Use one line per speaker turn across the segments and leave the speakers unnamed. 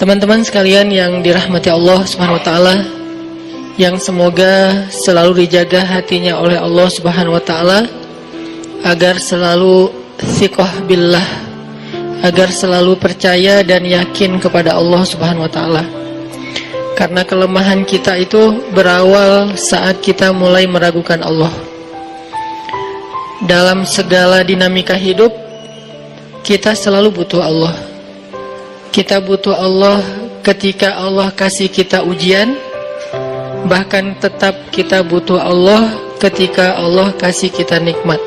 Teman-teman sekalian yang dirahmati Allah Subhanahu wa taala, yang semoga selalu dijaga hatinya oleh Allah Subhanahu wa taala agar selalu thiqah billah, agar selalu percaya dan yakin kepada Allah Subhanahu wa taala. Karena kelemahan kita itu berawal saat kita mulai meragukan Allah. Dalam segala dinamika hidup, kita selalu butuh Allah. Kita butuh Allah ketika Allah kasih kita ujian. Bahkan tetap kita butuh Allah ketika Allah kasih kita nikmat.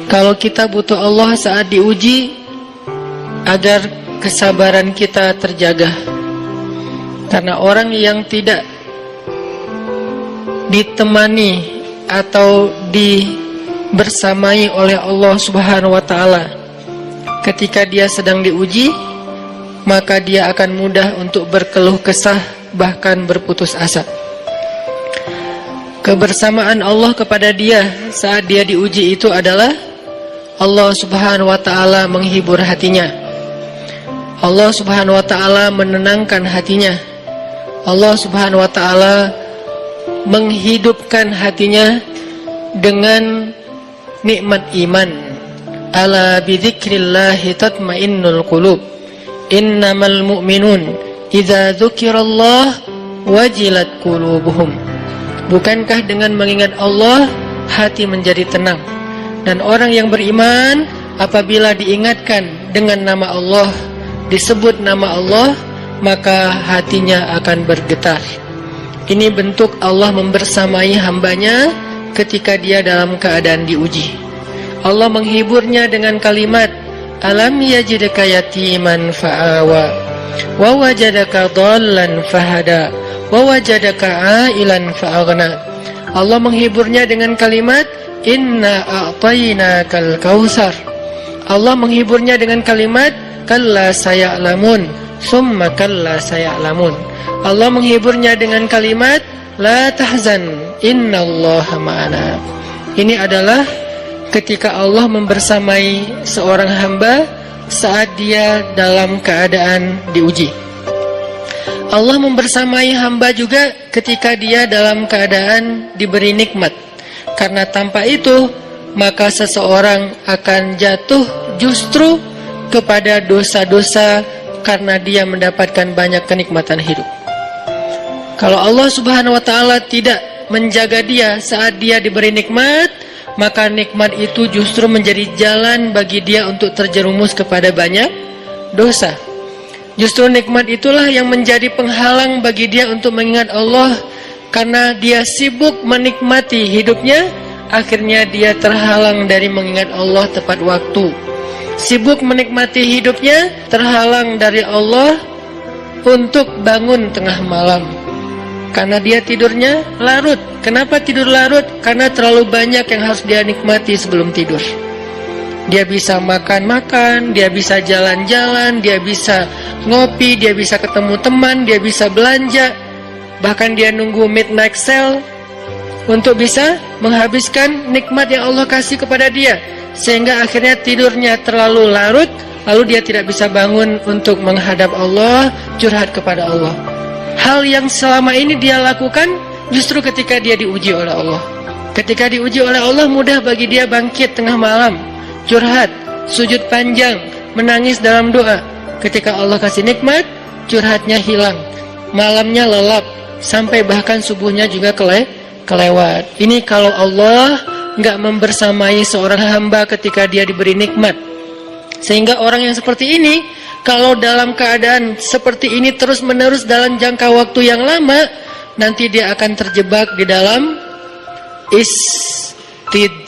Kalau kita butuh Allah saat diuji, agar kesabaran kita terjaga. Karena orang yang tidak ditemani atau dibersamai oleh Allah Subhanahu wa taala ketika dia sedang diuji, maka dia akan mudah untuk berkeluh kesah, bahkan berputus asa. Kebersamaan Allah kepada dia saat dia diuji itu adalah Allah Subhanahu wa taala menghibur hatinya. Allah Subhanahu wa taala menenangkan hatinya. Allah Subhanahu wa taala menghidupkan hatinya dengan nikmat iman. Ala bidzikrillahi tatmainnul qulub. Innamal mu'minun idza dzukirallah wajilat qulubuhum. Bukankah dengan mengingat Allah hati menjadi tenang? Dan orang yang beriman apabila diingatkan dengan nama Allah, disebut nama Allah, maka hatinya akan bergetar. Ini bentuk Allah membersamai hambanya ketika dia dalam keadaan diuji. Allah menghiburnya dengan kalimat, alam yajidka yatiman fa'awa wa wajadaka dhallan fahada wa wajadaka ailan fa'aghna. Allah menghiburnya dengan kalimat, inna a'tainakal kautsar. Allah menghiburnya dengan kalimat, kalla saya'lamun summa kalla saya'lamun. Allah menghiburnya dengan kalimat, la tahzan innallaha ma'ana. Ini adalah ketika Allah membersamai seorang hamba saat dia dalam keadaan diuji. Allah membersamai hamba juga ketika dia dalam keadaan diberi nikmat. Karena tanpa itu, maka seseorang akan jatuh justru kepada dosa-dosa karena dia mendapatkan banyak kenikmatan hidup. Kalau Allah Subhanahu wa taala tidak menjaga dia saat dia diberi nikmat, maka nikmat itu justru menjadi jalan bagi dia untuk terjerumus kepada banyak dosa. Justru nikmat itulah yang menjadi penghalang bagi dia untuk mengingat Allah. Karena dia sibuk menikmati hidupnya, akhirnya dia terhalang dari mengingat Allah tepat waktu. Sibuk menikmati hidupnya, terhalang dari Allah untuk bangun tengah malam. Karena dia tidurnya larut. Kenapa tidur larut? Karena terlalu banyak yang harus dia nikmati sebelum tidur. Dia bisa makan-makan, dia bisa jalan-jalan, dia bisa ngopi, dia bisa ketemu teman, dia bisa belanja. Bahkan dia nunggu midnight sale untuk bisa menghabiskan nikmat yang Allah kasih kepada dia. Sehingga akhirnya tidurnya terlalu larut, lalu dia tidak bisa bangun untuk menghadap Allah, curhat kepada Allah. Hal yang selama ini dia lakukan justru ketika dia diuji oleh Allah. Ketika diuji oleh Allah, mudah bagi dia bangkit tengah malam, curhat, sujud panjang, menangis dalam doa. Ketika Allah kasih nikmat, curhatnya hilang, malamnya lelap, sampai bahkan subuhnya juga kelewat. Ini kalau Allah nggak membersamai seorang hamba ketika dia diberi nikmat. Sehingga orang yang seperti ini, kalau dalam keadaan seperti ini terus-menerus dalam jangka waktu yang lama, nanti dia akan terjebak di dalam istidraj.